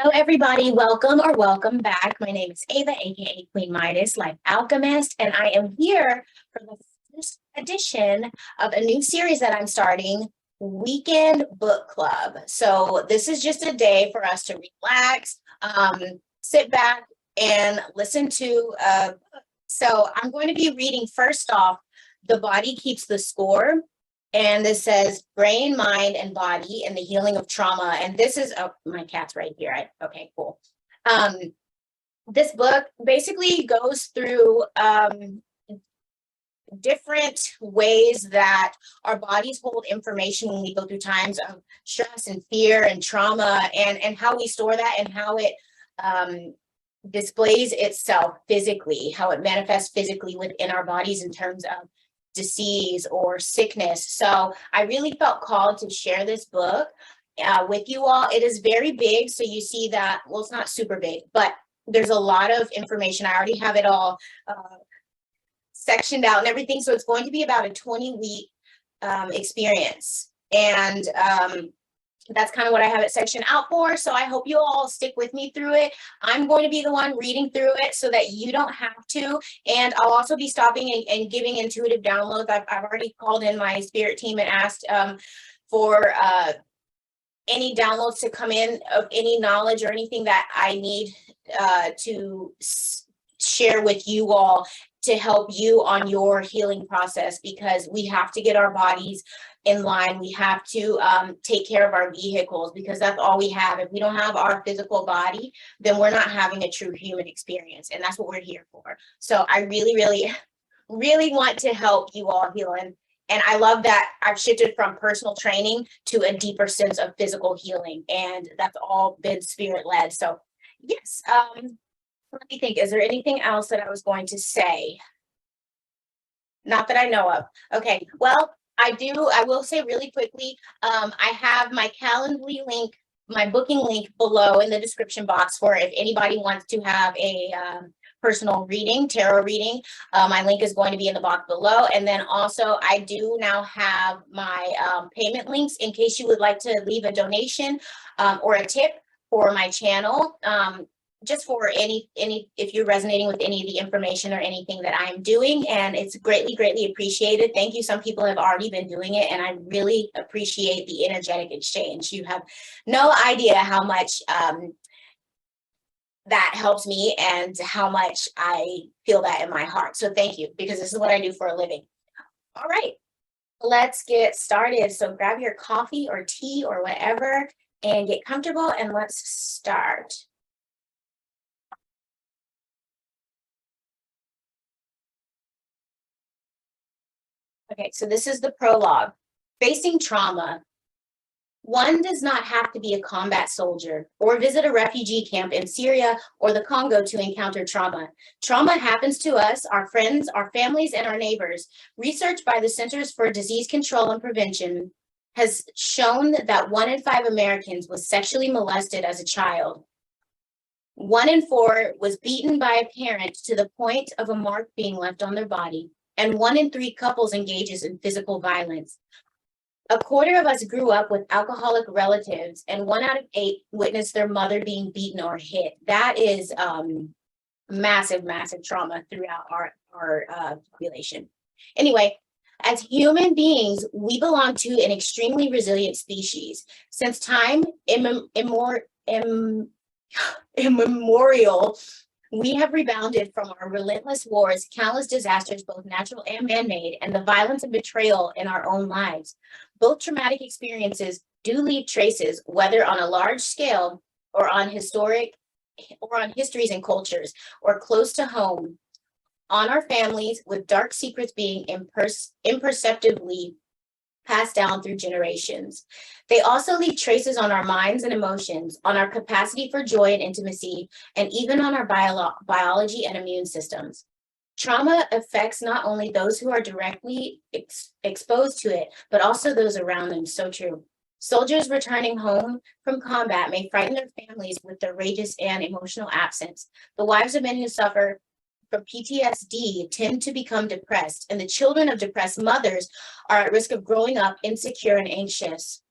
Hello, everybody. Welcome or welcome back. My name is Ava, aka Queen Midas, Life Alchemist, and I am here for the first edition of a new series that I'm starting, Weekend Book Club. So this is just a day for us to relax, sit back, and listen to. So I'm going to be reading first off, The Body Keeps the Score. And this says brain, mind, and body and the healing of trauma. And this is, oh, my cat's right here. Okay, cool. This book basically goes through different ways that our bodies hold information when we go through times of stress and fear and trauma, and how we store that and how it displays itself physically, how it manifests physically within our bodies in terms of disease or sickness. So I really felt called to share this book with you all. It is very big, so you see that, well, it's not super big, but there's a lot of information. I already have it all sectioned out and everything, so it's going to be about a 20-week experience, and that's kind of what I have it sectioned out for. So I hope you all stick with me through it. I'm going to be the one reading through it so that you don't have to. And I'll also be stopping and giving intuitive downloads. I've already called in my spirit team and asked for any downloads to come in of any knowledge or anything that I need to share with you all to help you on your healing process, because we have to get our bodies in line. We have to take care of our vehicles, because that's all we have. If we don't have our physical body, then we're not having a true human experience, and that's what we're here for. So I really, really, really want to help you all heal. And I love that I've shifted from personal training to a deeper sense of physical healing, and that's all been spirit led. So yes, let me think. Is there anything else that I was going to say? Not that I know of. Okay, well, I will say really quickly, I have my Calendly link, my booking link below in the description box for if anybody wants to have a personal reading, tarot reading. My link is going to be in the box below. And then also I do now have my payment links in case you would like to leave a donation or a tip for my channel. Just for any if you're resonating with any of the information or anything that I'm doing, and it's greatly, greatly appreciated. Thank you. Some people have already been doing it, and I really appreciate the energetic exchange. You have no idea how much that helps me and how much I feel that in my heart. So thank you, because this is what I do for a living. All right, let's get started. So grab your coffee or tea or whatever and get comfortable, and let's start. Okay, so this is the prologue. Facing trauma. One does not have to be a combat soldier or visit a refugee camp in Syria or the Congo to encounter trauma. Trauma happens to us, our friends, our families, and our neighbors. Research by the Centers for Disease Control and Prevention has shown that 1 in 5 Americans was sexually molested as a child. 1 in 4 was beaten by a parent to the point of a mark being left on their body. And 1 in 3 couples engages in physical violence. A quarter of us grew up with alcoholic relatives, and 1 out of 8 witnessed their mother being beaten or hit. That is massive, massive trauma throughout our population. Anyway, as human beings, we belong to an extremely resilient species. Since time immemorial, we have rebounded from our relentless wars, countless disasters, both natural and man-made, and the violence and betrayal in our own lives. Both traumatic experiences do leave traces, whether on a large scale or on histories and cultures, or close to home, on our families, with dark secrets being imperceptibly passed down through generations. They also leave traces on our minds and emotions, on our capacity for joy and intimacy, and even on our biology and immune systems. Trauma affects not only those who are directly exposed to it, but also those around them. So true. Soldiers returning home from combat may frighten their families with their rages and emotional absence. The wives of men who suffer from PTSD tend to become depressed, and the children of depressed mothers are at risk of growing up insecure and anxious.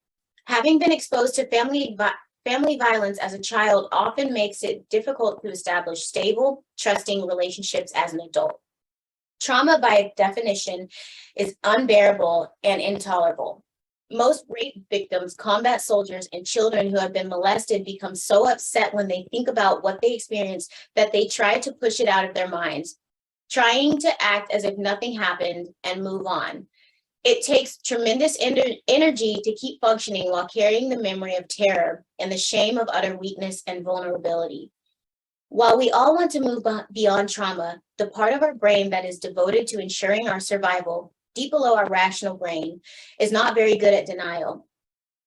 Having been exposed to family family violence as a child often makes it difficult to establish stable, trusting relationships as an adult. Trauma, by definition, is unbearable and intolerable. Most rape victims, combat soldiers, and children who have been molested become so upset when they think about what they experienced that they try to push it out of their minds, trying to act as if nothing happened and move on. It takes tremendous energy to keep functioning while carrying the memory of terror and the shame of utter weakness and vulnerability. While we all want to move beyond trauma, the part of our brain that is devoted to ensuring our survival, deep below our rational brain, is not very good at denial.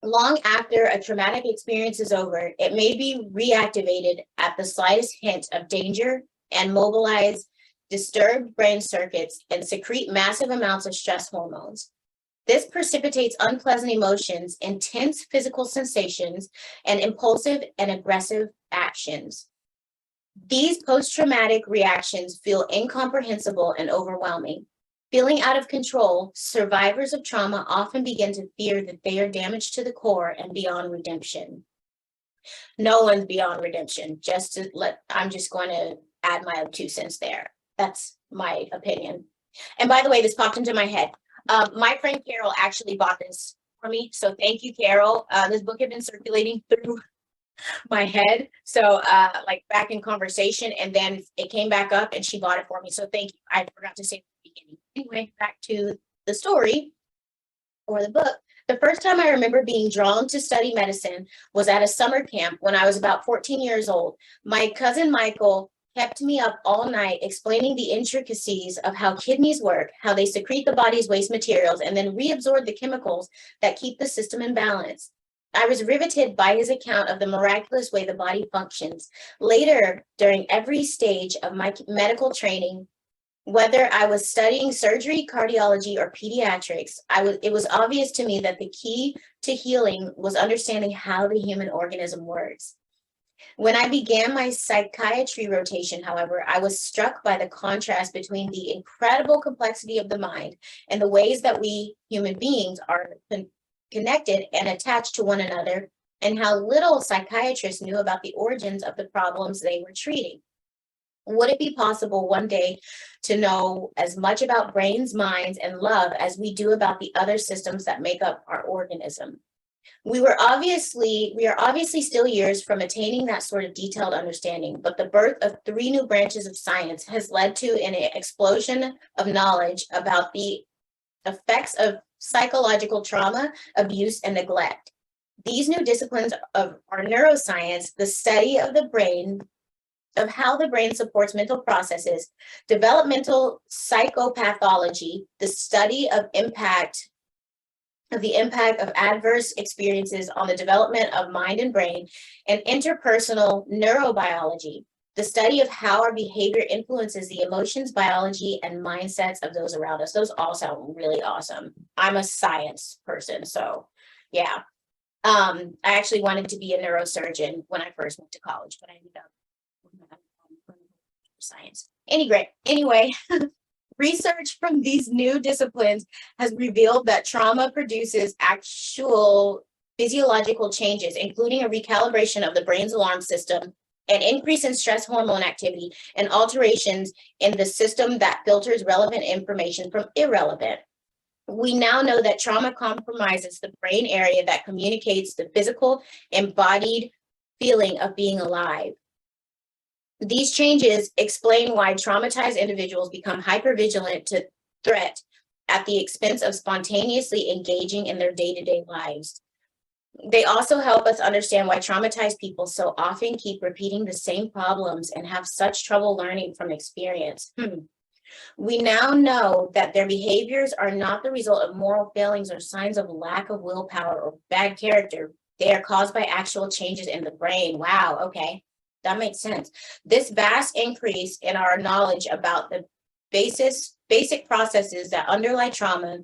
Long after a traumatic experience is over, it may be reactivated at the slightest hint of danger and mobilize disturbed brain circuits and secrete massive amounts of stress hormones. This precipitates unpleasant emotions, intense physical sensations, and impulsive and aggressive actions. These post-traumatic reactions feel incomprehensible and overwhelming. Feeling out of control, survivors of trauma often begin to fear that they are damaged to the core and beyond redemption. No one's beyond redemption. I'm just going to add my 2 cents there. That's my opinion. And by the way, this popped into my head. My friend Carol actually bought this for me. So thank you, Carol. This book had been circulating through my head. So like back in conversation, and then it came back up and she bought it for me. So thank you. I forgot to say at the beginning. Anyway, back to the story or the book. The first time I remember being drawn to study medicine was at a summer camp when I was about 14 years old. My cousin Michael kept me up all night explaining the intricacies of how kidneys work, how they secrete the body's waste materials, and then reabsorb the chemicals that keep the system in balance. I was riveted by his account of the miraculous way the body functions. Later, during every stage of my medical training, whether I was studying surgery, cardiology, or pediatrics, it was obvious to me that the key to healing was understanding how the human organism works. When I began my psychiatry rotation, however, I was struck by the contrast between the incredible complexity of the mind and the ways that we human beings are connected and attached to one another, and how little psychiatrists knew about the origins of the problems they were treating. Would it be possible one day to know as much about brains, minds, and love as we do about the other systems that make up our organism? We are obviously still years from attaining that sort of detailed understanding, but the birth of 3 new branches of science has led to an explosion of knowledge about the effects of psychological trauma, abuse, and neglect. These new disciplines are neuroscience, the study of the brain, of how the brain supports mental processes, developmental psychopathology, the study of the impact of adverse experiences on the development of mind and brain, and interpersonal neurobiology, the study of how our behavior influences the emotions, biology, and mindsets of those around us. Those all sound really awesome. I'm a science person, so yeah. I actually wanted to be a neurosurgeon when I first went to college, but I ended up science. Anyway, research from these new disciplines has revealed that trauma produces actual physiological changes, including a recalibration of the brain's alarm system, an increase in stress hormone activity, and alterations in the system that filters relevant information from irrelevant. We now know that trauma compromises the brain area that communicates the physical, embodied feeling of being alive. These changes explain why traumatized individuals become hypervigilant to threat at the expense of spontaneously engaging in their day-to-day lives. They also help us understand why traumatized people so often keep repeating the same problems and have such trouble learning from experience. We now know that their behaviors are not the result of moral failings or signs of lack of willpower or bad character. They are caused by actual changes in the brain. Wow, okay. That makes sense. This vast increase in our knowledge about the basic processes that underlie trauma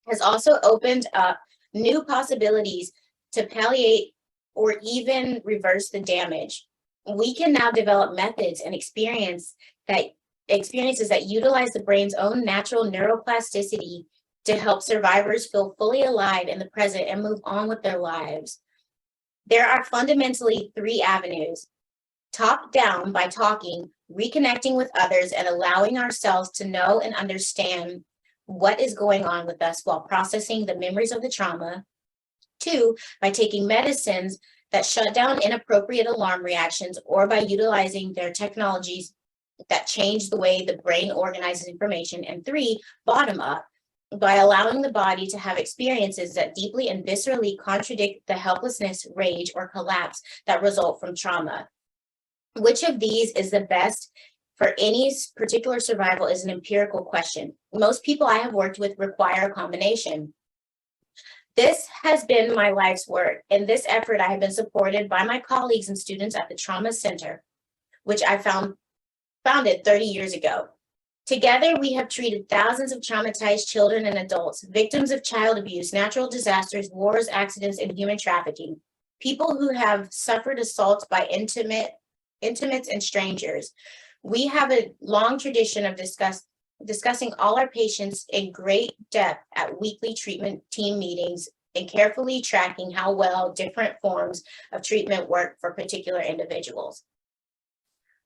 has also opened up new possibilities to palliate or even reverse the damage. We can now develop methods and experiences that utilize the brain's own natural neuroplasticity to help survivors feel fully alive in the present and move on with their lives. There are fundamentally three avenues: top down by talking, reconnecting with others, and allowing ourselves to know and understand what is going on with us while processing the memories of the trauma. Two, by taking medicines that shut down inappropriate alarm reactions, or by utilizing their technologies that change the way the brain organizes information. And three, bottom up, by allowing the body to have experiences that deeply and viscerally contradict the helplessness, rage, or collapse that result from trauma. Which of these is the best for any particular survival is an empirical question. Most people I have worked with require a combination. This has been my life's work. In this effort, I have been supported by my colleagues and students at the Trauma Center, which I founded 30 years ago. Together, we have treated thousands of traumatized children and adults, victims of child abuse, natural disasters, wars, accidents, and human trafficking. People who have suffered assaults by intimates and strangers. We have a long tradition of discussing all our patients in great depth at weekly treatment team meetings and carefully tracking how well different forms of treatment work for particular individuals.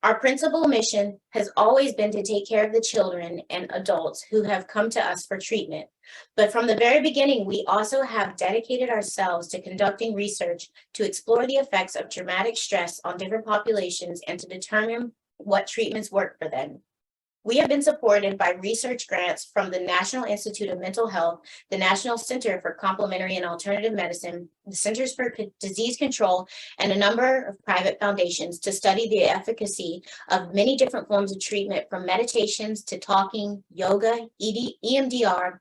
Our principal mission has always been to take care of the children and adults who have come to us for treatment. But from the very beginning, we also have dedicated ourselves to conducting research to explore the effects of traumatic stress on different populations and to determine what treatments work for them. We have been supported by research grants from the National Institute of Mental Health, the National Center for Complementary and Alternative Medicine, the Centers for Disease Control, and a number of private foundations to study the efficacy of many different forms of treatment, from meditations to talking, yoga, EMDR,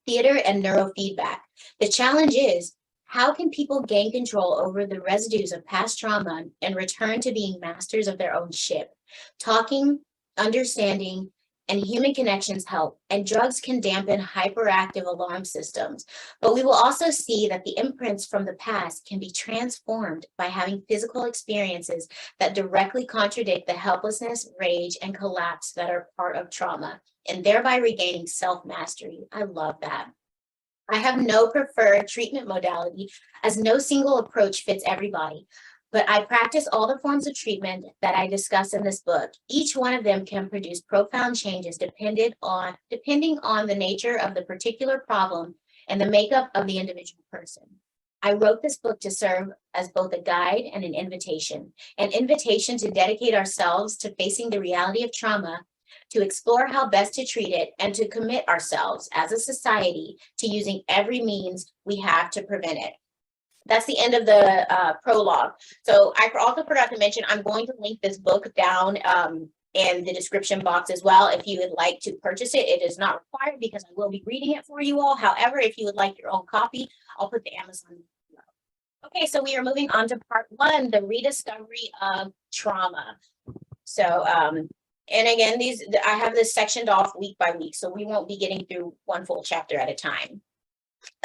theater, and neurofeedback. The challenge is, how can people gain control over the residues of past trauma and return to being masters of their own ship? Talking, understanding, and human connections help, and drugs can dampen hyperactive alarm systems. But we will also see that the imprints from the past can be transformed by having physical experiences that directly contradict the helplessness, rage, and collapse that are part of trauma, and thereby regaining self-mastery. I love that. I have no preferred treatment modality, as no single approach fits everybody. But I practice all the forms of treatment that I discuss in this book. Each one of them can produce profound changes depending on the nature of the particular problem and the makeup of the individual person. I wrote this book to serve as both a guide and an invitation to dedicate ourselves to facing the reality of trauma, to explore how best to treat it, and to commit ourselves as a society to using every means we have to prevent it. That's the end of the prologue. So I also forgot to mention, I'm going to link this book down in the description box as well. If you would like to purchase it, it is not required because I will be reading it for you all. However, if you would like your own copy, I'll put the Amazon link below. Okay, so we are moving on to part one, the rediscovery of trauma. So, and again, I have this sectioned off week by week, so we won't be getting through one full chapter at a time.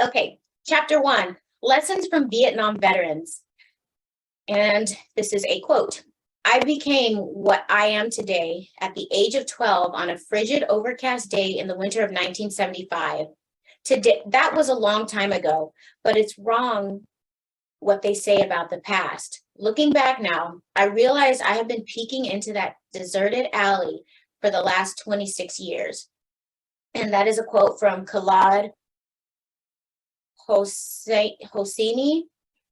Okay, chapter one. Lessons from Vietnam veterans. And this is a quote. I became what I am today at the age of 12 on a frigid, overcast day in the winter of 1975. Today, that was a long time ago, but it's wrong what they say about the past. Looking back now, I realize I have been peeking into that deserted alley for the last 26 years. And that is a quote from Khaled Hosseini,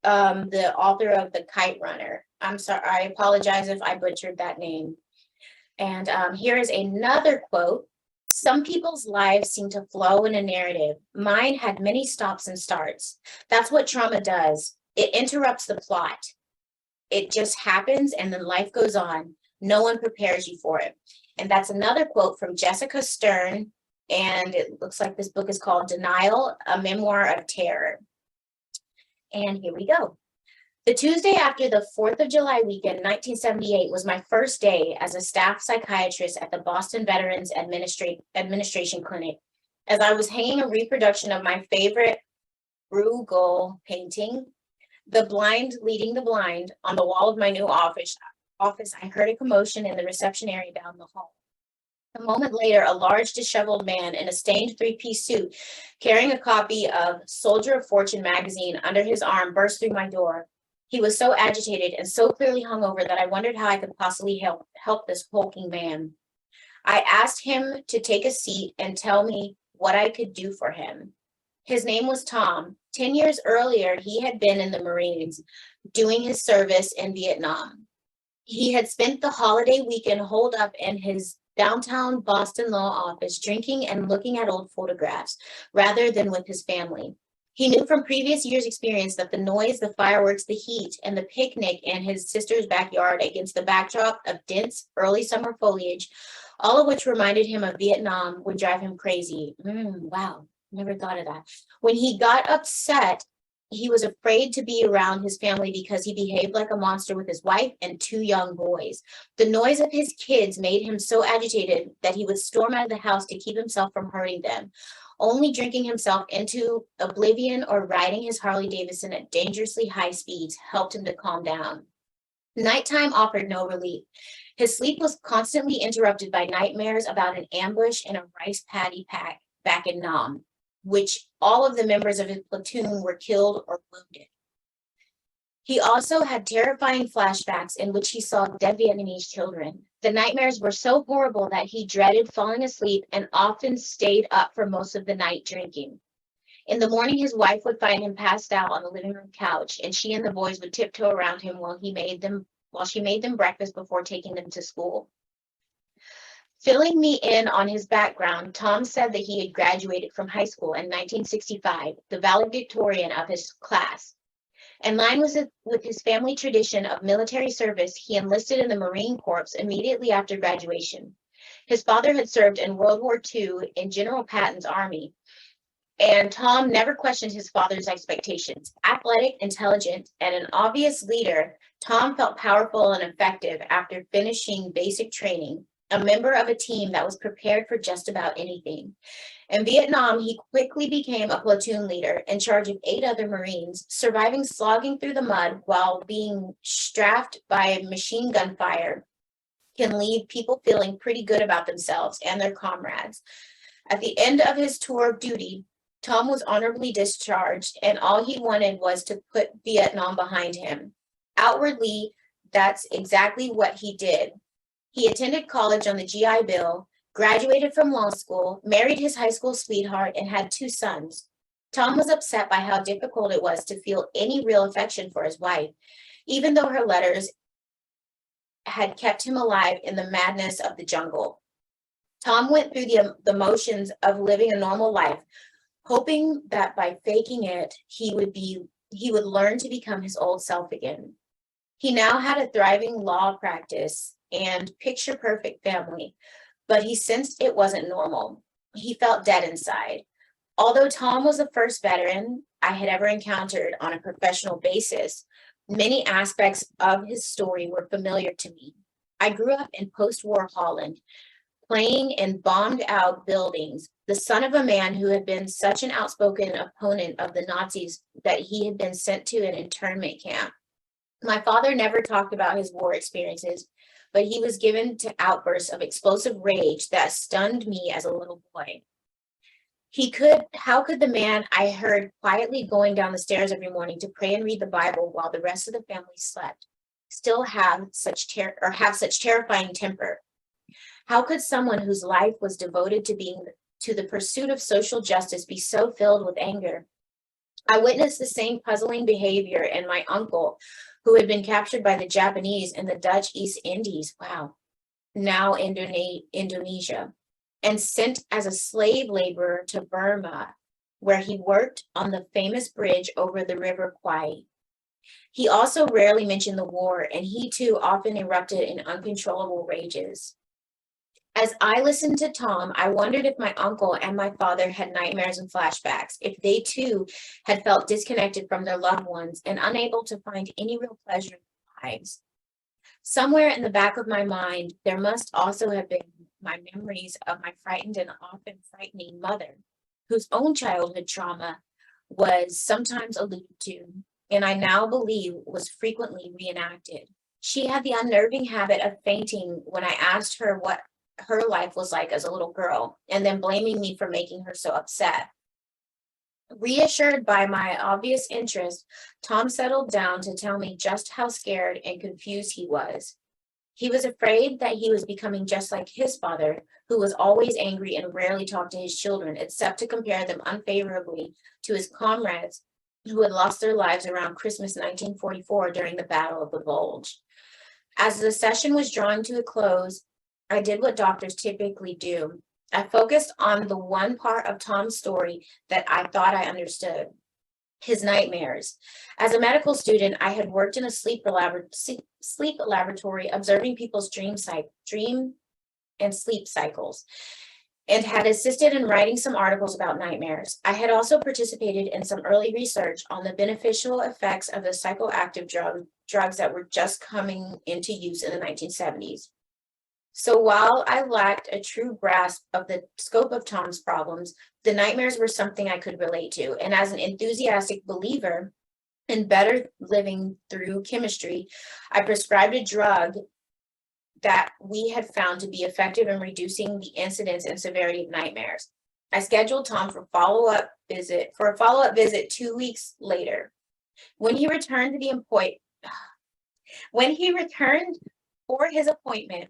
the author of The Kite Runner. I'm sorry, I apologize if I butchered that name. And here is another quote. Some people's lives seem to flow in a narrative. Mine had many stops and starts. That's what trauma does. It interrupts the plot. It just happens and then life goes on. No one prepares you for it. And that's another quote from Jessica Stern. And it looks like this book is called Denial, a Memoir of Terror. And here we go. The Tuesday after the 4th of July weekend, 1978, was my first day as a staff psychiatrist at the Boston Veterans Administration Clinic. As I was hanging a reproduction of my favorite Bruegel painting, The Blind Leading the Blind, on the wall of my new office, I heard a commotion in the reception area down the hall. A moment later, a large, disheveled man in a stained three-piece suit, carrying a copy of Soldier of Fortune magazine under his arm, burst through my door. He was so agitated and so clearly hungover that I wondered how I could possibly help this hulking man. I asked him to take a seat and tell me what I could do for him. His name was Tom. 10 years earlier, he had been in the Marines doing his service in Vietnam. He had spent the holiday weekend holed up in his downtown Boston law office, drinking and looking at old photographs rather than with his family. He knew from previous years' experience that the noise, the fireworks, the heat, and the picnic in his sister's backyard against the backdrop of dense early summer foliage, all of which reminded him of Vietnam, would drive him crazy. Wow, never thought of that. When he got upset, he was afraid to be around his family because he behaved like a monster with his wife and 2 young boys. The noise of his kids made him so agitated that he would storm out of the house to keep himself from hurting them. Only drinking himself into oblivion or riding his Harley Davidson at dangerously high speeds helped him to calm down. Nighttime offered no relief. His sleep was constantly interrupted by nightmares about an ambush in a rice paddy pack back in Nam, which all of the members of his platoon were killed or wounded. He also had terrifying flashbacks in which he saw dead Vietnamese children. The nightmares were so horrible that he dreaded falling asleep and often stayed up for most of the night drinking. In the morning, his wife would find him passed out on the living room couch, and she and the boys would tiptoe around him while she made them breakfast before taking them to school. Filling me in on his background, Tom said that he had graduated from high school in 1965, the valedictorian of his class. In line with his family tradition of military service, he enlisted in the Marine Corps immediately after graduation. His father had served in World War II in General Patton's army, and Tom never questioned his father's expectations. Athletic, intelligent, and an obvious leader, Tom felt powerful and effective after finishing basic training, a member of a team that was prepared for just about anything. In Vietnam, he quickly became a platoon leader in charge of 8 other Marines, surviving slogging through the mud while being strafed by machine gun fire can leave people feeling pretty good about themselves and their comrades. At the end of his tour of duty, Tom was honorably discharged, and all he wanted was to put Vietnam behind him. Outwardly, that's exactly what he did. He attended college on the GI Bill, graduated from law school, married his high school sweetheart, and had 2 sons. Tom was upset by how difficult it was to feel any real affection for his wife, even though her letters had kept him alive in the madness of the jungle. Tom went through the motions of living a normal life, hoping that by faking it, he would learn to become his old self again. He now had a thriving law practice and picture-perfect family, but he sensed it wasn't normal. He felt dead inside. Although Tom was the first veteran I had ever encountered on a professional basis, many aspects of his story were familiar to me. I grew up in post-war Holland, playing in bombed-out buildings, the son of a man who had been such an outspoken opponent of the Nazis that he had been sent to an internment camp. My father never talked about his war experiences, but he was given to outbursts of explosive rage that stunned me as a little boy. How could the man I heard quietly going down the stairs every morning to pray and read the Bible while the rest of the family slept, still have such terrifying temper? How could someone whose life was devoted to the pursuit of social justice be so filled with anger? I witnessed the same puzzling behavior in my uncle, who had been captured by the Japanese in the Dutch East Indies, now Indonesia, and sent as a slave laborer to Burma, where he worked on the famous bridge over the River Kwai. He also rarely mentioned the war, and he too often erupted in uncontrollable rages. As I listened to Tom, I wondered if my uncle and my father had nightmares and flashbacks, if they too had felt disconnected from their loved ones and unable to find any real pleasure in their lives. Somewhere in the back of my mind, there must also have been my memories of my frightened and often frightening mother, whose own childhood trauma was sometimes alluded to, and I now believe was frequently reenacted. She had the unnerving habit of fainting when I asked her what her life was like as a little girl, and then blaming me for making her so upset. Reassured by my obvious interest, Tom settled down to tell me just how scared and confused he was. He was afraid that he was becoming just like his father, who was always angry and rarely talked to his children, except to compare them unfavorably to his comrades who had lost their lives around Christmas 1944 during the Battle of the Bulge. As the session was drawing to a close, I did what doctors typically do. I focused on the one part of Tom's story that I thought I understood, his nightmares. As a medical student, I had worked in a sleep laboratory observing people's dream and sleep cycles, and had assisted in writing some articles about nightmares. I had also participated in some early research on the beneficial effects of the psychoactive drugs that were just coming into use in the 1970s. So while I lacked a true grasp of the scope of Tom's problems, the nightmares were something I could relate to. And as an enthusiastic believer in better living through chemistry, I prescribed a drug that we had found to be effective in reducing the incidence and severity of nightmares. I scheduled Tom for a follow-up visit 2 weeks later. When he returned for his appointment,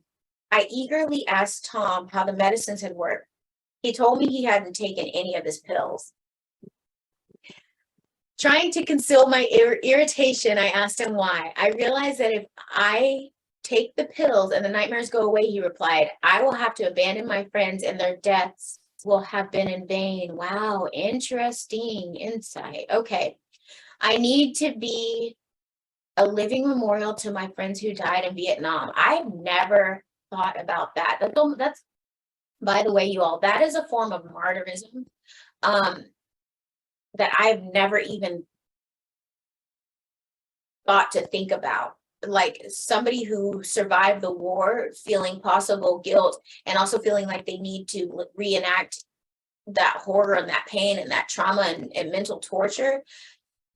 I eagerly asked Tom how the medicines had worked. He told me he hadn't taken any of his pills. Trying to conceal my irritation, I asked him why. I realized that if I take the pills and the nightmares go away, he replied, I will have to abandon my friends and their deaths will have been in vain. Wow, interesting insight. Okay, I need to be a living memorial to my friends who died in Vietnam. I've never thought about that. That's, by the way, you all, that is a form of martyrism that I've never even thought to think about. Like somebody who survived the war, feeling possible guilt and also feeling like they need to reenact that horror and that pain and that trauma and mental torture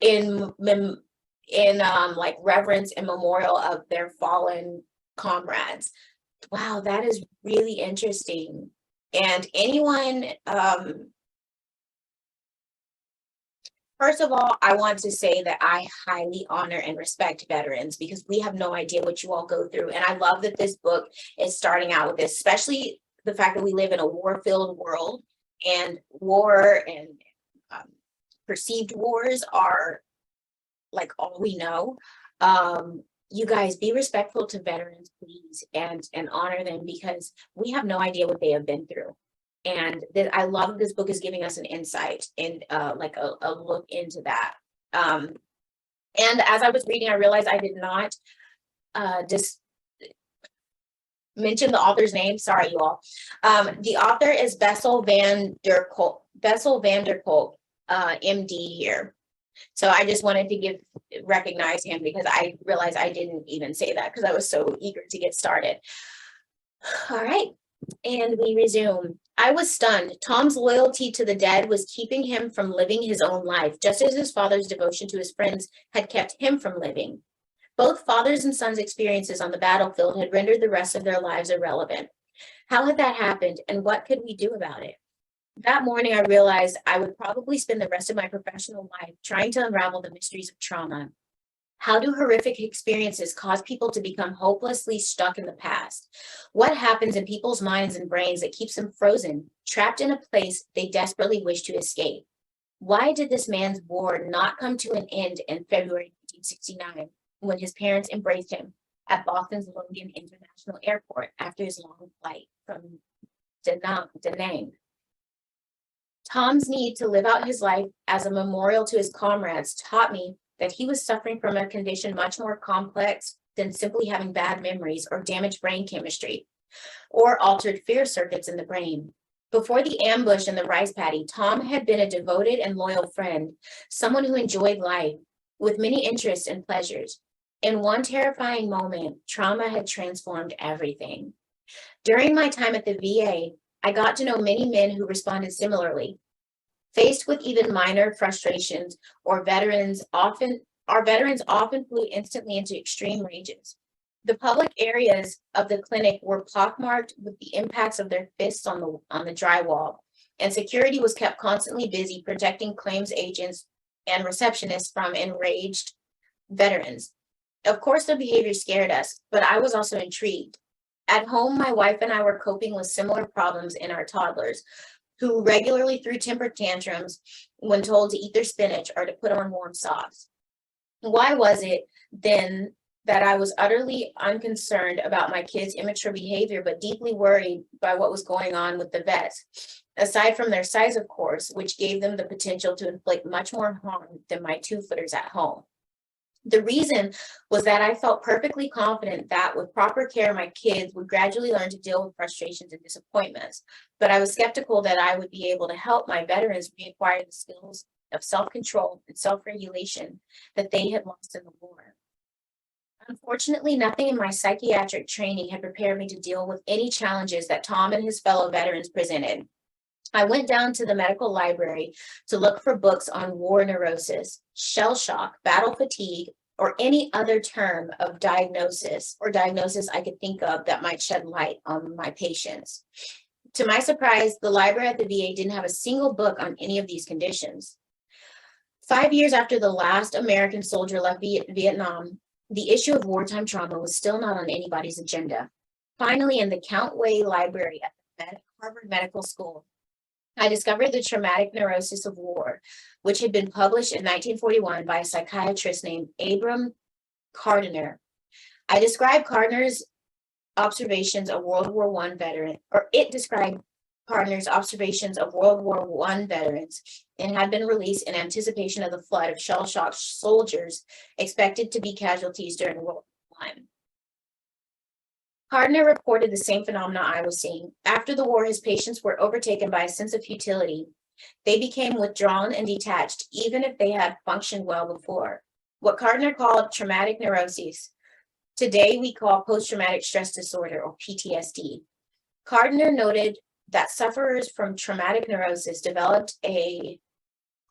in like reverence and memorial of their fallen comrades. Wow, that is really interesting. And anyone, first of all, I want to say that I highly honor and respect veterans because we have no idea what you all go through. And I love that this book is starting out with this, especially the fact that we live in a war-filled world, and war and perceived wars are like all we know. You guys be respectful to veterans, please, and honor them because we have no idea what they have been through. And that I love this book is giving us an insight and like a look into that. And as I was reading, I realized I did not just mention the author's name. Sorry, you all. The author is Bessel Van Der Kolk, MD here. So I just wanted to recognize him because I realized I didn't even say that because I was so eager to get started. All right, and we resume. I was stunned. Tom's loyalty to the dead was keeping him from living his own life, just as his father's devotion to his friends had kept him from living. Both fathers and sons' experiences on the battlefield had rendered the rest of their lives irrelevant. How had that happened, and what could we do about it? That morning, I realized I would probably spend the rest of my professional life trying to unravel the mysteries of trauma. How do horrific experiences cause people to become hopelessly stuck in the past? What happens in people's minds and brains that keeps them frozen, trapped in a place they desperately wish to escape? Why did this man's war not come to an end in February 1969 when his parents embraced him at Boston's Logan International Airport after his long flight from Da Nang? Tom's need to live out his life as a memorial to his comrades taught me that he was suffering from a condition much more complex than simply having bad memories or damaged brain chemistry or altered fear circuits in the brain. Before the ambush in the rice paddy, Tom had been a devoted and loyal friend, someone who enjoyed life with many interests and pleasures. In one terrifying moment, trauma had transformed everything. During my time at the VA, I got to know many men who responded similarly. Faced with even minor frustrations, our veterans often flew instantly into extreme rages. The public areas of the clinic were pockmarked with the impacts of their fists on the drywall, and security was kept constantly busy protecting claims agents and receptionists from enraged veterans. Of course, the behavior scared us, but I was also intrigued. At home, my wife and I were coping with similar problems in our toddlers, who regularly threw temper tantrums when told to eat their spinach or to put on warm socks. Why was it then that I was utterly unconcerned about my kids' immature behavior, but deeply worried by what was going on with the vets, aside from their size, of course, which gave them the potential to inflict much more harm than my two-footers at home? The reason was that I felt perfectly confident that with proper care, my kids would gradually learn to deal with frustrations and disappointments. But I was skeptical that I would be able to help my veterans reacquire the skills of self-control and self-regulation that they had lost in the war. Unfortunately, nothing in my psychiatric training had prepared me to deal with any challenges that Tom and his fellow veterans presented. I went down to the medical library to look for books on war neurosis, shell shock, battle fatigue, or any other term of diagnosis I could think of that might shed light on my patients. To my surprise, the library at the VA didn't have a single book on any of these conditions. 5 years after the last American soldier left Vietnam, the issue of wartime trauma was still not on anybody's agenda. Finally, in the Count Way Library at the Harvard Medical School, I discovered the traumatic neurosis of war, which had been published in 1941 by a psychiatrist named Abram Gardner. I described Gardner's observations of World War I veteran, or it described Gardner's observations of World War I veterans and had been released in anticipation of the flood of shell-shocked soldiers expected to be casualties during World War I. Gardner reported the same phenomena I was seeing. After the war, his patients were overtaken by a sense of futility. They became withdrawn and detached, even if they had functioned well before. What Gardner called traumatic neuroses, today we call post-traumatic stress disorder, or PTSD. Gardner noted that sufferers from traumatic neurosis developed a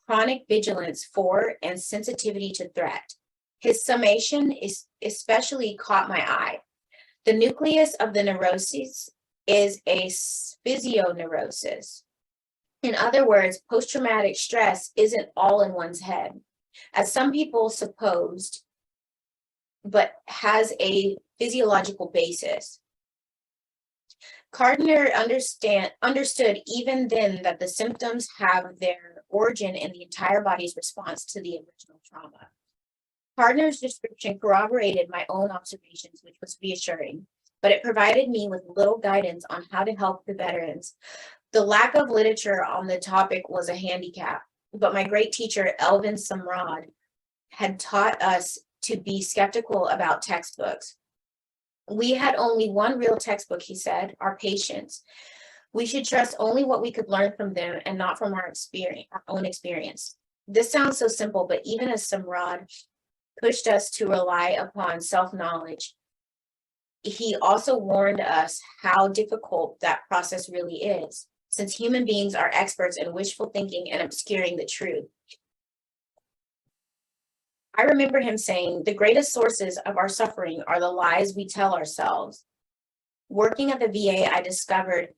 chronic vigilance for and sensitivity to threat. His summation especially caught my eye. The nucleus of the neuroses is a physioneurosis. In other words, post-traumatic stress isn't all in one's head, as some people supposed, but has a physiological basis. Gardner understood even then that the symptoms have their origin in the entire body's response to the original trauma. Gardner's description corroborated my own observations, which was reassuring, but it provided me with little guidance on how to help the veterans. The lack of literature on the topic was a handicap, but my great teacher, Elvin Samrad, had taught us to be skeptical about textbooks. We had only one real textbook, he said, our patients. We should trust only what we could learn from them and not from our own experience. This sounds so simple, but even as Samrad pushed us to rely upon self-knowledge, he also warned us how difficult that process really is, since human beings are experts in wishful thinking and obscuring the truth. I remember him saying, the greatest sources of our suffering are the lies we tell ourselves. Working at the VA, I discovered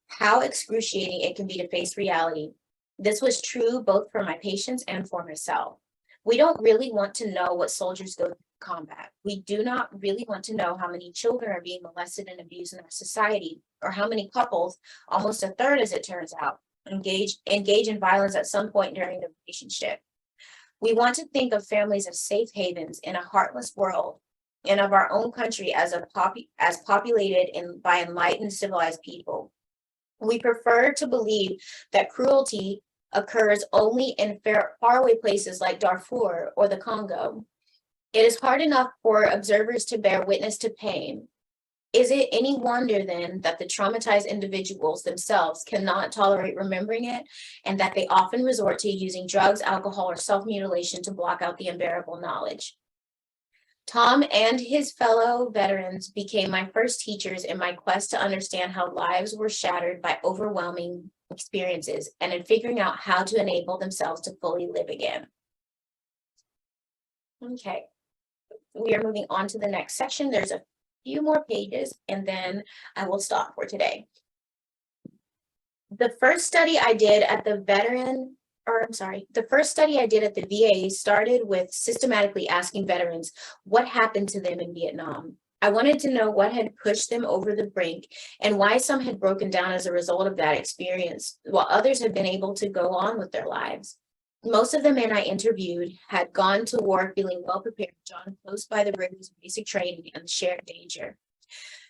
how excruciating it can be to face reality. This was true both for my patients and for myself. We don't really want to know what soldiers go through in combat. We do not really want to know how many children are being molested and abused in our society, or how many couples, almost a third as it turns out, engage in violence at some point during the relationship. We want to think of families as safe havens in a heartless world, and of our own country as populated by enlightened, civilized people. We prefer to believe that cruelty occurs only in faraway places like Darfur or the Congo. It is hard enough for observers to bear witness to pain. Is it any wonder then that the traumatized individuals themselves cannot tolerate remembering it, and that they often resort to using drugs, alcohol, or self-mutilation to block out the unbearable knowledge? Tom and his fellow veterans became my first teachers in my quest to understand how lives were shattered by overwhelming experiences and in figuring out how to enable themselves to fully live again. Okay, we are moving on to the next section. There's a few more pages and then I will stop for today. The first study I did at the VA started with systematically asking veterans what happened to them in Vietnam. I wanted to know what had pushed them over the brink and why some had broken down as a result of that experience, while others had been able to go on with their lives. Most of the men I interviewed had gone to war feeling well prepared, drawn close by the rigors of basic training and shared danger.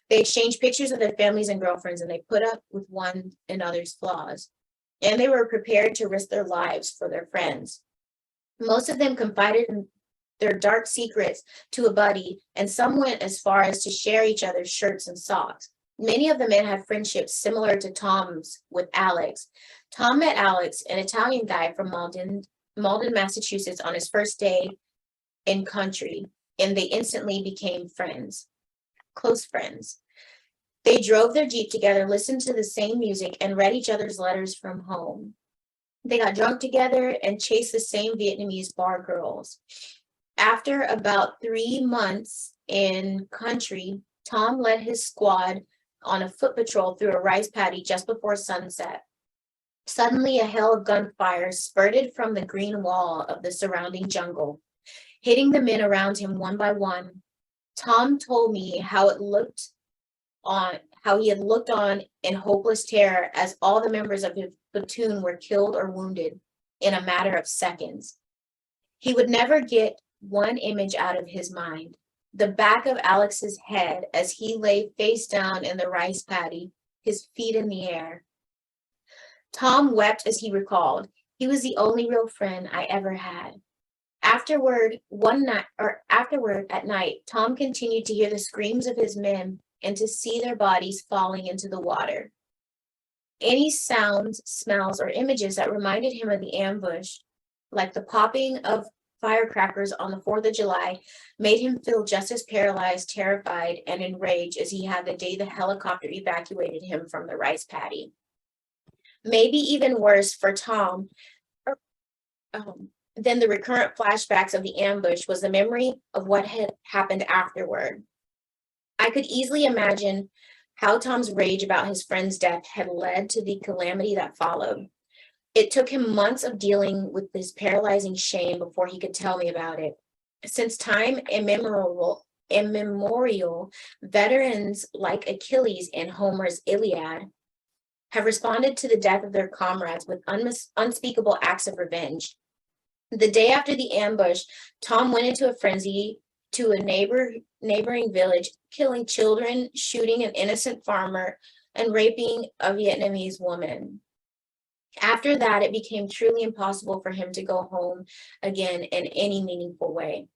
They exchanged pictures of their families and girlfriends, and they put up with one another's flaws. And they were prepared to risk their lives for their friends. Most of them confided in their dark secrets to a buddy, and some went as far as to share each other's shirts and socks. Many of the men had friendships similar to Tom's with Alex. Tom met Alex, an Italian guy from Malden, Massachusetts, on his first day in country, and they instantly became friends, close friends. They drove their Jeep together, listened to the same music, and read each other's letters from home. They got drunk together and chased the same Vietnamese bar girls. After about 3 months in country, Tom led his squad on a foot patrol through a rice paddy just before sunset. Suddenly, a hail of gunfire spurted from the green wall of the surrounding jungle, hitting the men around him one by one. Tom told me how he had looked on in hopeless terror as all the members of his platoon were killed or wounded in a matter of seconds. He would never get one image out of his mind: the back of Alex's head as he lay face down in the rice paddy, his feet in the air. Tom wept as he recalled. He was the only real friend I ever had. Afterward at night, Tom continued to hear the screams of his men and to see their bodies falling into the water. Any sounds, smells, or images that reminded him of the ambush, like the popping of firecrackers on the 4th of July, made him feel just as paralyzed, terrified, and enraged as he had the day the helicopter evacuated him from the rice paddy. Maybe even worse for Tom than the recurrent flashbacks of the ambush was the memory of what had happened afterward. I could easily imagine how Tom's rage about his friend's death had led to the calamity that followed. It took him months of dealing with this paralyzing shame before he could tell me about it. Since time immemorial, veterans like Achilles in Homer's Iliad have responded to the death of their comrades with unspeakable acts of revenge. The day after the ambush, Tom went into a frenzy to a neighboring village, killing children, shooting an innocent farmer, and raping a Vietnamese woman. After that, it became truly impossible for him to go home again in any meaningful way.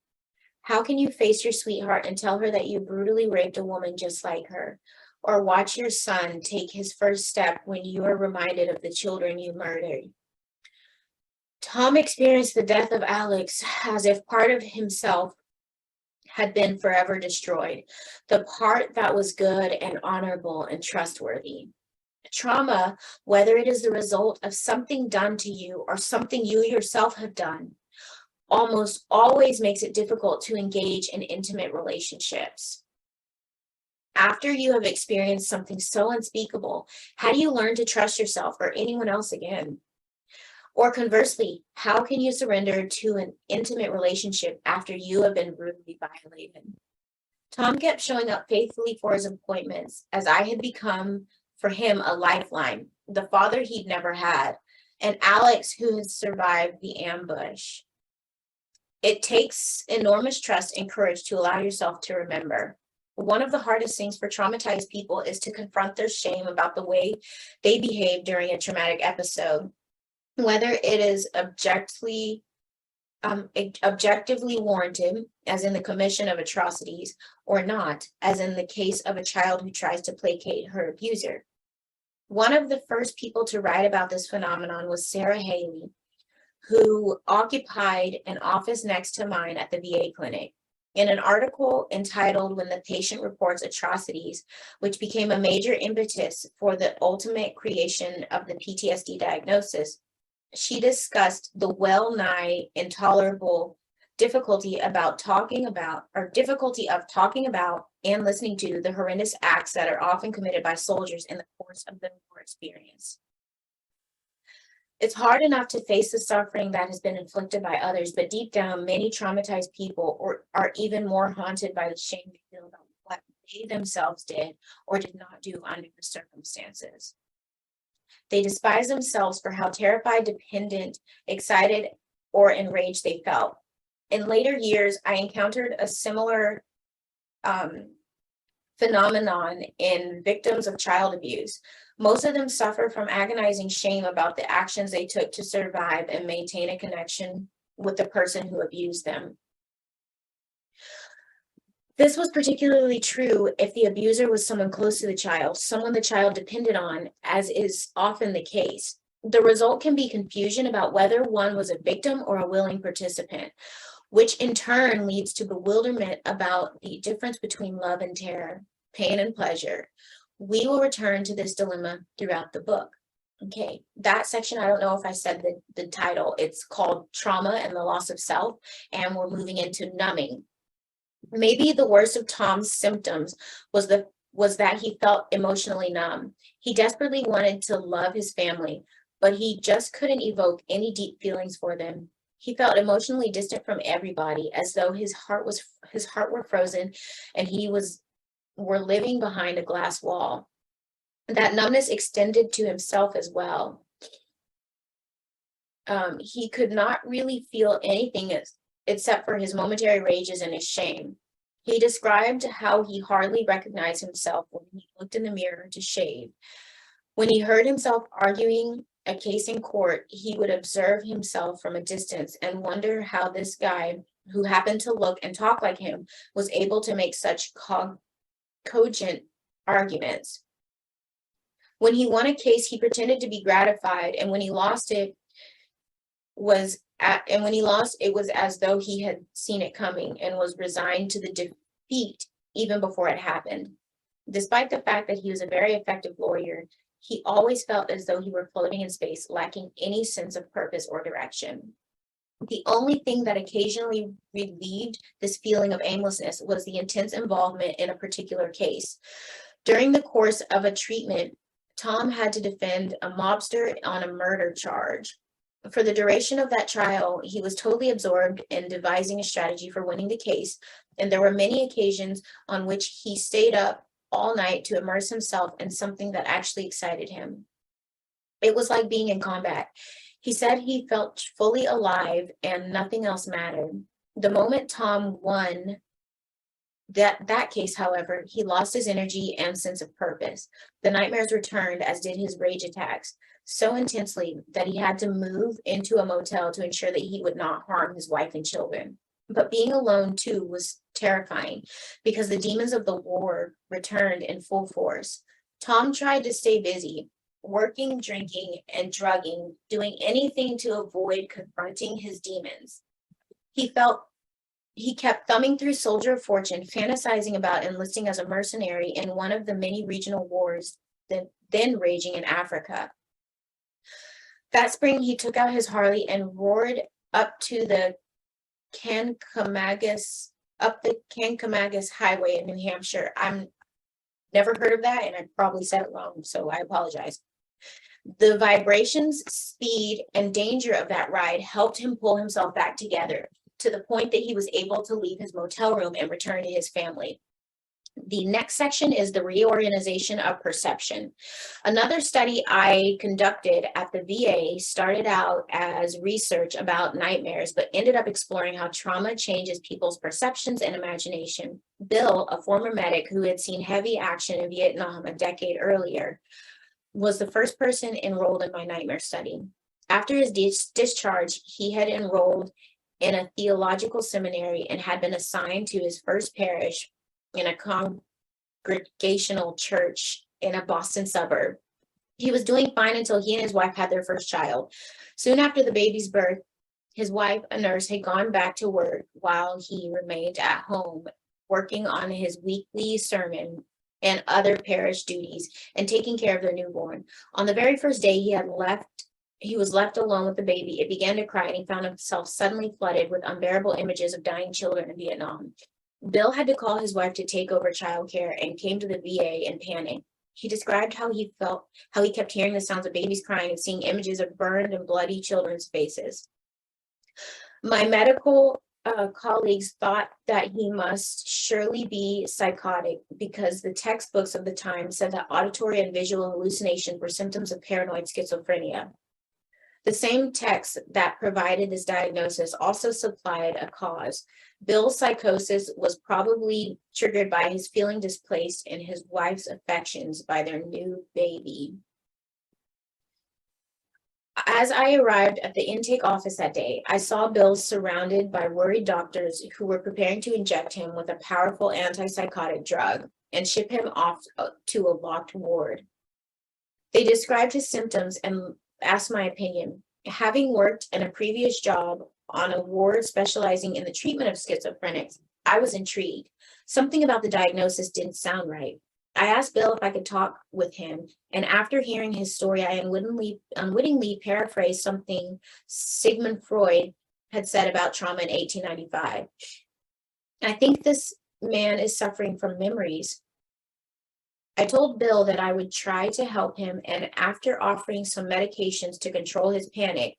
How can you face your sweetheart and tell her that you brutally raped a woman just like her? Or watch your son take his first step when you are reminded of the children you murdered? Tom experienced the death of Alex as if part of himself had been forever destroyed, the part that was good and honorable and trustworthy. Trauma, whether it is the result of something done to you or something you yourself have done, almost always makes it difficult to engage in intimate relationships. After you have experienced something so unspeakable, how do you learn to trust yourself or anyone else again? Or conversely, how can you surrender to an intimate relationship after you have been brutally violated? Tom kept showing up faithfully for his appointments, as I had become for him a lifeline, the father he'd never had, and Alex who had survived the ambush. It takes enormous trust and courage to allow yourself to remember. One of the hardest things for traumatized people is to confront their shame about the way they behave during a traumatic episode, whether it is objectively warranted, as in the commission of atrocities, or not, as in the case of a child who tries to placate her abuser. One of the first people to write about this phenomenon was Sarah Haley, who occupied an office next to mine at the VA clinic. In an article entitled "When the Patient Reports Atrocities," which became a major impetus for the ultimate creation of the PTSD diagnosis, she discussed the well-nigh intolerable difficulty of talking about and listening to the horrendous acts that are often committed by soldiers in the course of the war experience. It's hard enough to face the suffering that has been inflicted by others, but deep down, many traumatized people are even more haunted by the shame they feel about what they themselves did or did not do under the circumstances. They despise themselves for how terrified, dependent, excited, or enraged they felt. In later years, I encountered a similar phenomenon in victims of child abuse. Most of them suffer from agonizing shame about the actions they took to survive and maintain a connection with the person who abused them. This was particularly true if the abuser was someone close to the child, someone the child depended on, as is often the case. The result can be confusion about whether one was a victim or a willing participant, which in turn leads to bewilderment about the difference between love and terror, pain and pleasure. We will return to this dilemma throughout the book. Okay, that section, I don't know if I said the title. It's called Trauma and the Loss of Self, and we're moving into numbing. Maybe the worst of Tom's symptoms was that he felt emotionally numb. He desperately wanted to love his family, but he just couldn't evoke any deep feelings for them. He felt emotionally distant from everybody, as though his heart were frozen and were living behind a glass wall. That numbness extended to himself as well. He could not really feel anything except for his momentary rages and his shame. He described how he hardly recognized himself when he looked in the mirror to shave. When he heard himself arguing a case in court, he would observe himself from a distance and wonder how this guy, who happened to look and talk like him, was able to make such cogent arguments. When he won a case, he pretended to be gratified, and when he lost, it was as though he had seen it coming and was resigned to the defeat even before it happened. Despite the fact that he was a very effective lawyer, he always felt as though he were floating in space, lacking any sense of purpose or direction. The only thing that occasionally relieved this feeling of aimlessness was the intense involvement in a particular case. During the course of a treatment, Tom had to defend a mobster on a murder charge. For the duration of that trial, he was totally absorbed in devising a strategy for winning the case, and there were many occasions on which he stayed up all night to immerse himself in something that actually excited him. It was like being in combat. He said he felt fully alive and nothing else mattered. The moment Tom won that case, however, he lost his energy and sense of purpose. The nightmares returned, as did his rage attacks, so intensely that he had to move into a motel to ensure that he would not harm his wife and children. But being alone, too, was terrifying because the demons of the war returned in full force. Tom tried to stay busy, working, drinking, and drugging, doing anything to avoid confronting his demons. He kept thumbing through Soldier of Fortune, fantasizing about enlisting as a mercenary in one of the many regional wars then raging in Africa. That spring, he took out his Harley and roared up the Kancamagus Highway in New Hampshire. I'm never heard of that, and I probably said it wrong, so I apologize. The vibrations, speed, and danger of that ride helped him pull himself back together, to the point that he was able to leave his motel room and return to his family. The next section is the reorganization of perception. Another study I conducted at the VA started out as research about nightmares, but ended up exploring how trauma changes people's perceptions and imagination. Bill, a former medic who had seen heavy action in Vietnam a decade earlier, was the first person enrolled in my nightmare study. After his discharge, he had enrolled in a theological seminary and had been assigned to his first parish in a congregational church in a Boston suburb. He was doing fine until he and his wife had their first child. Soon after the baby's birth, his wife, a nurse, had gone back to work while he remained at home, working on his weekly sermon and other parish duties and taking care of their newborn. On the very first day he was left alone with the baby. It began to cry, and he found himself suddenly flooded with unbearable images of dying children in Vietnam. Bill had to call his wife to take over childcare and came to the VA in panic. He described how he felt, how he kept hearing the sounds of babies crying and seeing images of burned and bloody children's faces. My medical colleagues thought that he must surely be psychotic because the textbooks of the time said that auditory and visual hallucinations were symptoms of paranoid schizophrenia. The same text that provided this diagnosis also supplied a cause. Bill's psychosis was probably triggered by his feeling displaced in his wife's affections by their new baby. As I arrived at the intake office that day, I saw Bill surrounded by worried doctors who were preparing to inject him with a powerful antipsychotic drug and ship him off to a locked ward. They described his symptoms and asked my opinion. Having worked in a previous job on a ward specializing in the treatment of schizophrenics, I was intrigued. Something about the diagnosis didn't sound right. I asked Bill if I could talk with him, and after hearing his story, I unwittingly paraphrased something Sigmund Freud had said about trauma in 1895. I think this man is suffering from memories. I told Bill that I would try to help him, and after offering some medications to control his panic,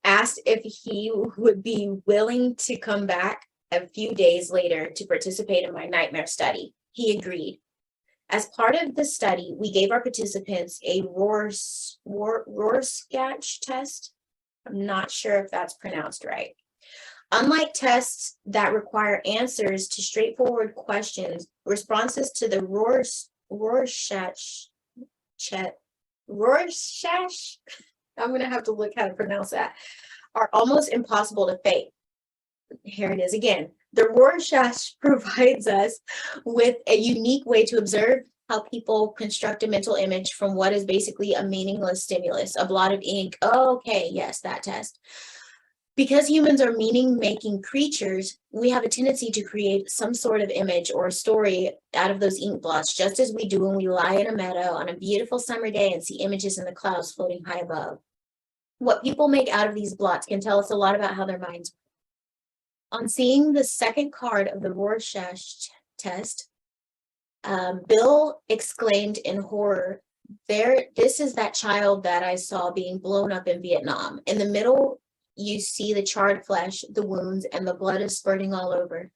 asked if he would be willing to come back a few days later to participate in my nightmare study. He agreed. As part of the study, we gave our participants a Rorschach test. I'm not sure if that's pronounced right. Unlike tests that require answers to straightforward questions, responses to the Rorschach, I'm going to have to look how to pronounce that, are almost impossible to fake. Here it is again. The Rorschach provides us with a unique way to observe how people construct a mental image from what is basically a meaningless stimulus, a blot of ink. Oh, okay, yes, that test. Because humans are meaning-making creatures, we have a tendency to create some sort of image or a story out of those ink blots, just as we do when we lie in a meadow on a beautiful summer day and see images in the clouds floating high above. What people make out of these blots can tell us a lot about how their minds work. On seeing the second card of the Rorschach test, Bill exclaimed in horror, this is that child that I saw being blown up in Vietnam. In the middle, you see the charred flesh, the wounds, and the blood is spurting all over.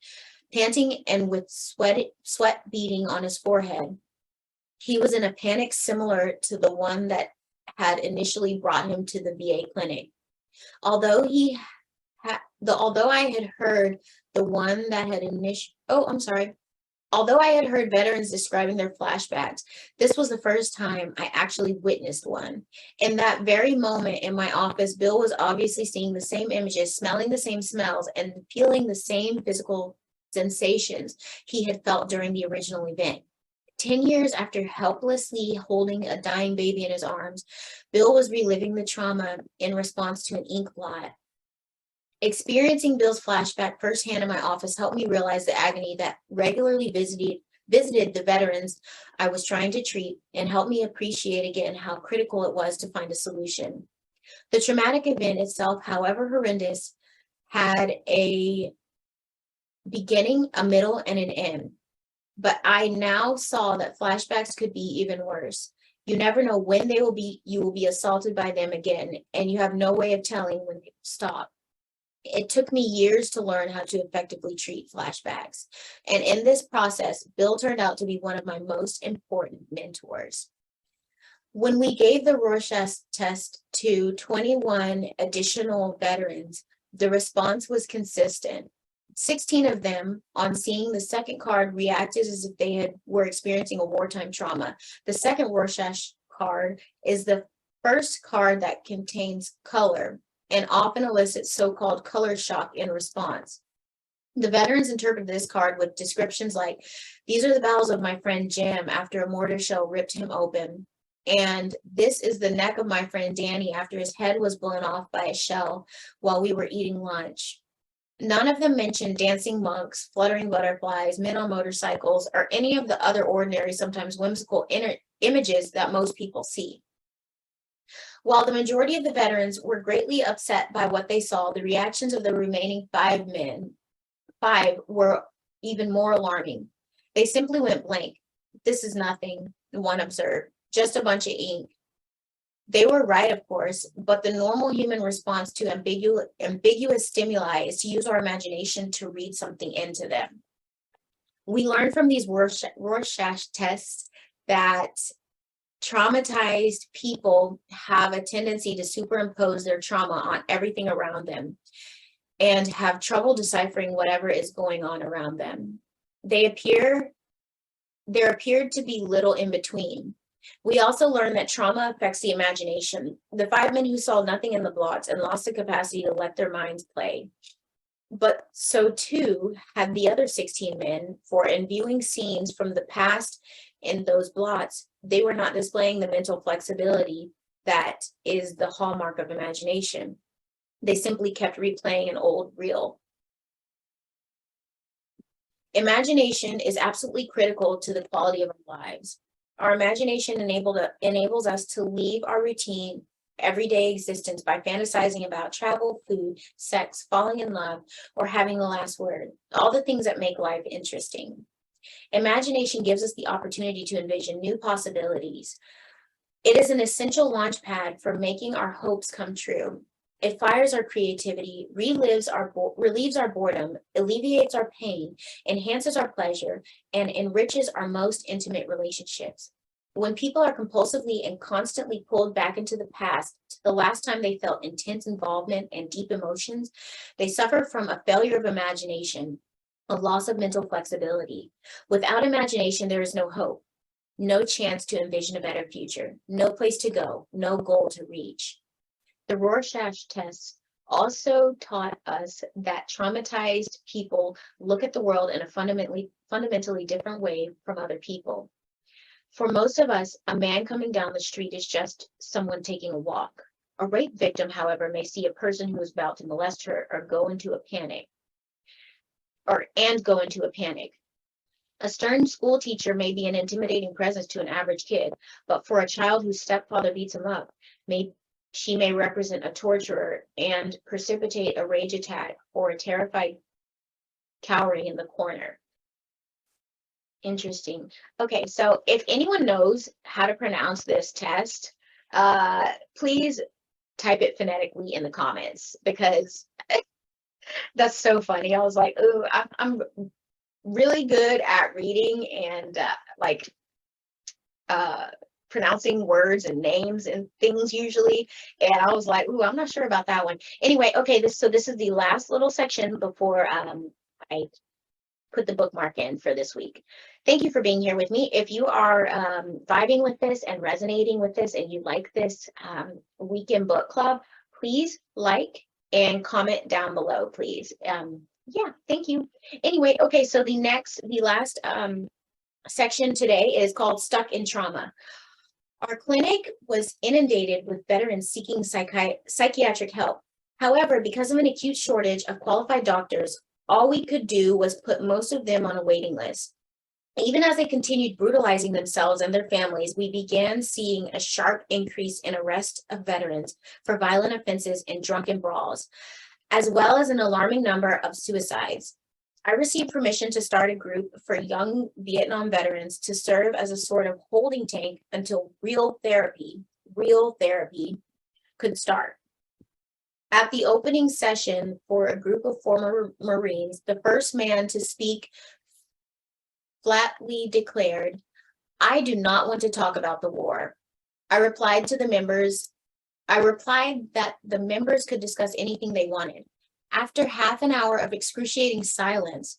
Panting and with sweat beading on his forehead, he was in a panic similar to the one that had initially brought him to the VA clinic. Although I had heard veterans describing their flashbacks, this was the first time I actually witnessed one. In that very moment in my office, Bill was obviously seeing the same images, smelling the same smells, and feeling the same physical sensations he had felt during the original event. 10 years after helplessly holding a dying baby in his arms, Bill was reliving the trauma in response to an ink blot. Experiencing Bill's flashback firsthand in my office helped me realize the agony that regularly visited the veterans I was trying to treat, and helped me appreciate again how critical it was to find a solution. The traumatic event itself, however horrendous, had a beginning, a middle, and an end. But I now saw that flashbacks could be even worse. You never know when you will be assaulted by them again, and you have no way of telling when they stop. It took me years to learn how to effectively treat flashbacks. And in this process, Bill turned out to be one of my most important mentors. When we gave the Rorschach test to 21 additional veterans, the response was consistent. 16 of them, on seeing the second card, reacted as if they were experiencing a wartime trauma. The second Rorschach card is the first card that contains color and often elicits so-called color shock in response. The veterans interpreted this card with descriptions like, these are the bowels of my friend Jim after a mortar shell ripped him open. And this is the neck of my friend Danny after his head was blown off by a shell while we were eating lunch. None of them mentioned dancing monks, fluttering butterflies, men on motorcycles, or any of the other ordinary, sometimes whimsical images that most people see. While the majority of the veterans were greatly upset by what they saw, the reactions of the remaining five were even more alarming. They simply went blank. This is nothing, one observed, just a bunch of ink. They were right, of course, but the normal human response to ambiguous stimuli is to use our imagination to read something into them. We learned from these Rorschach tests that traumatized people have a tendency to superimpose their trauma on everything around them and have trouble deciphering whatever is going on around them. There appeared to be little in between. We also learned that trauma affects the imagination. The 5 men who saw nothing in the blots and lost the capacity to let their minds play. But so too had the other 16 men, for in viewing scenes from the past in those blots, they were not displaying the mental flexibility that is the hallmark of imagination. They simply kept replaying an old reel. Imagination is absolutely critical to the quality of our lives. Our imagination enables us to leave our routine, everyday existence by fantasizing about travel, food, sex, falling in love, or having the last word, all the things that make life interesting. Imagination gives us the opportunity to envision new possibilities. It is an essential launch pad for making our hopes come true. It fires our creativity, relieves our boredom, alleviates our pain, enhances our pleasure, and enriches our most intimate relationships. When people are compulsively and constantly pulled back into the past, to the last time they felt intense involvement and deep emotions, they suffer from a failure of imagination, a loss of mental flexibility. Without imagination, there is no hope, no chance to envision a better future, no place to go, no goal to reach. The Rorschach tests also taught us that traumatized people look at the world in a fundamentally different way from other people. For most of us, a man coming down the street is just someone taking a walk. A rape victim, however, may see a person who is about to molest her and go into a panic. A stern school teacher may be an intimidating presence to an average kid, but for a child whose stepfather beats him up, she may represent a torturer and precipitate a rage attack or a terrified cowering in the corner. Interesting. Okay, so if anyone knows how to pronounce this test, please type it phonetically in the comments, because that's so funny. I was like, ooh, I'm really good at reading and pronouncing words and names and things usually. And I was like, ooh, I'm not sure about that one. Anyway, okay, this is the last little section before I put the bookmark in for this week. Thank you for being here with me. If you are vibing with this and resonating with this and you like this weekend book club, please like and comment down below, please. Yeah, thank you. Anyway, okay, so the last section today is called Stuck in Trauma. Our clinic was inundated with veterans seeking psychiatric help. However, because of an acute shortage of qualified doctors, all we could do was put most of them on a waiting list. Even as they continued brutalizing themselves and their families, we began seeing a sharp increase in arrest of veterans for violent offenses and drunken brawls, as well as an alarming number of suicides. I received permission to start a group for young Vietnam veterans to serve as a sort of holding tank until real therapy could start. At the opening session for a group of former Marines, the first man to speak flatly declared, "I do not want to talk about the war." I replied that the members could discuss anything they wanted. After half an hour of excruciating silence,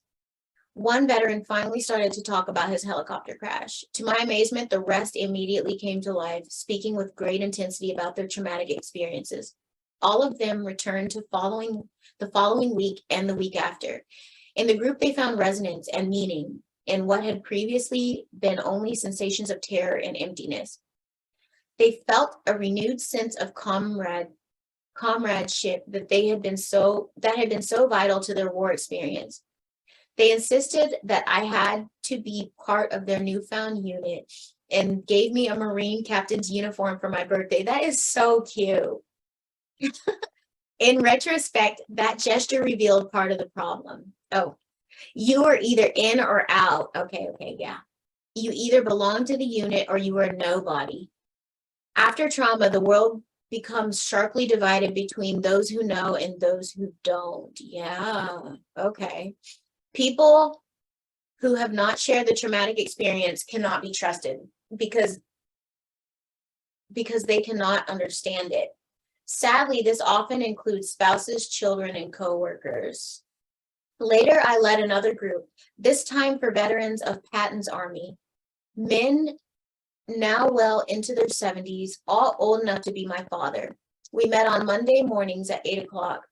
one veteran finally started to talk about his helicopter crash. To my amazement, the rest immediately came to life, speaking with great intensity about their traumatic experiences. All of them returned to the following week and the week after. In the group, they found resonance and meaning in what had previously been only sensations of terror and emptiness. They felt a renewed sense of comradeship that had been so vital to their war experience. They insisted that I had to be part of their newfound unit and gave me a Marine captain's uniform for my birthday. That is so cute. In retrospect, that gesture revealed part of the problem. Oh, you are either in or out. Okay, yeah. You either belong to the unit or you are nobody. After trauma, the world becomes sharply divided between those who know and those who don't. Yeah, okay. People who have not shared the traumatic experience cannot be trusted because they cannot understand it. Sadly, this often includes spouses, children, and coworkers. Later, I led another group, this time for veterans of Patton's Army. Men now well into their 70s, all old enough to be my father. We met on Monday mornings at 8 o'clock.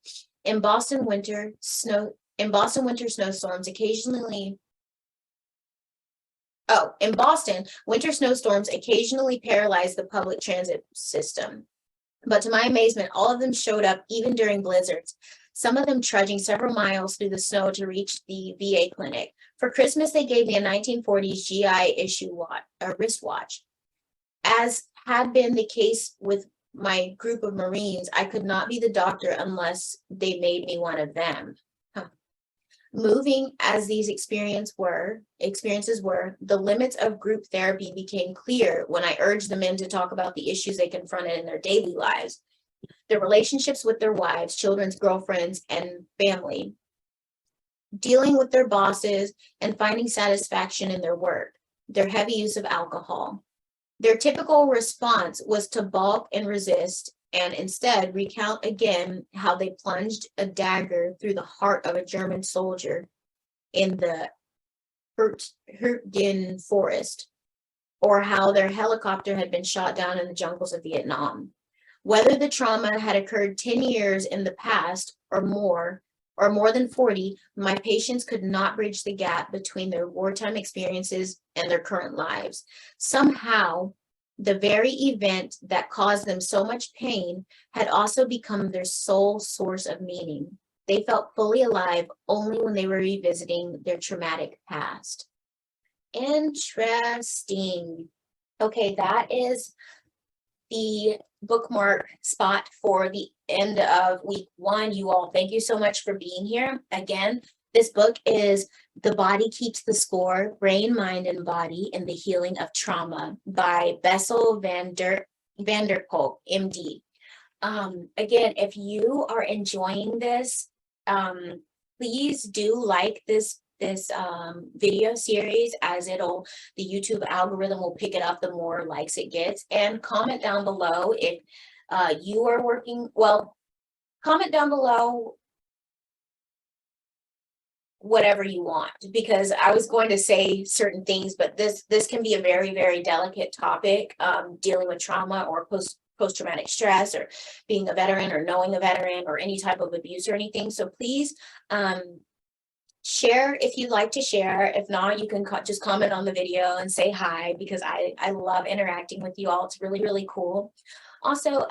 In Boston, winter snowstorms occasionally paralyze the public transit system. But to my amazement, all of them showed up even during blizzards, some of them trudging several miles through the snow to reach the VA clinic. For Christmas, they gave me a 1940s GI wristwatch. As had been the case with my group of Marines, I could not be the doctor unless they made me one of them. Moving as these experiences were, the limits of group therapy became clear when I urged the men to talk about the issues they confronted in their daily lives, their relationships with their wives, children's girlfriends, and family, dealing with their bosses and finding satisfaction in their work, their heavy use of alcohol. Their typical response was to balk and resist, and instead recount again how they plunged a dagger through the heart of a German soldier in the Hürtgen forest, or how their helicopter had been shot down in the jungles of Vietnam. Whether the trauma had occurred 10 years in the past or more than 40, my patients could not bridge the gap between their wartime experiences and their current lives. Somehow, the very event that caused them so much pain had also become their sole source of meaning. They felt fully alive only when they were revisiting their traumatic past. Interesting. Okay, that is the bookmark spot for the end of week 1. You all, thank you so much for being here. Again, this book is The Body Keeps the Score, Brain, Mind, and Body in the Healing of Trauma by Bessel Van Der Kolk, MD. Again, if you are enjoying this, please do like this video series, as the YouTube algorithm will pick it up the more likes it gets, and comment down below if you are comment down below whatever you want, because I was going to say certain things, but this can be a very, very delicate topic, dealing with trauma or post-traumatic stress, or being a veteran, or knowing a veteran, or any type of abuse or anything. So please share if you'd like to share. If not, you can just comment on the video and say hi, because I love interacting with you all. It's really, really cool. Also,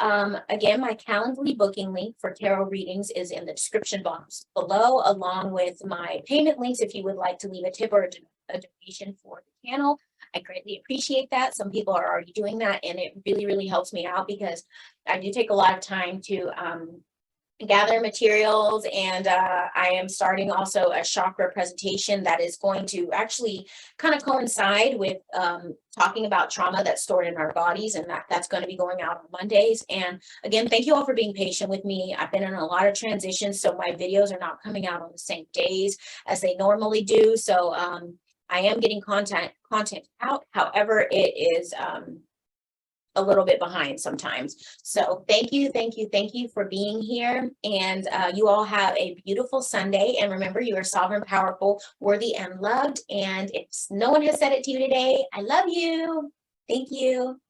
again, my Calendly booking link for tarot readings is in the description box below, along with my payment links if you would like to leave a tip or a donation for the channel. I greatly appreciate that. Some people are already doing that, and it really, really helps me out, because I do take a lot of time to gather materials, and I am starting also a chakra presentation that is going to actually kind of coincide with talking about trauma that's stored in our bodies, and that's going to be going out on Mondays. And again, thank you all for being patient with me. I've been in a lot of transitions, so my videos are not coming out on the same days as they normally do. So I am getting content out. However, it is a little bit behind sometimes. So thank you for being here, and you all have a beautiful Sunday. And remember, you are sovereign, powerful, worthy, and loved. And if no one has said it to you today, I love you. Thank you.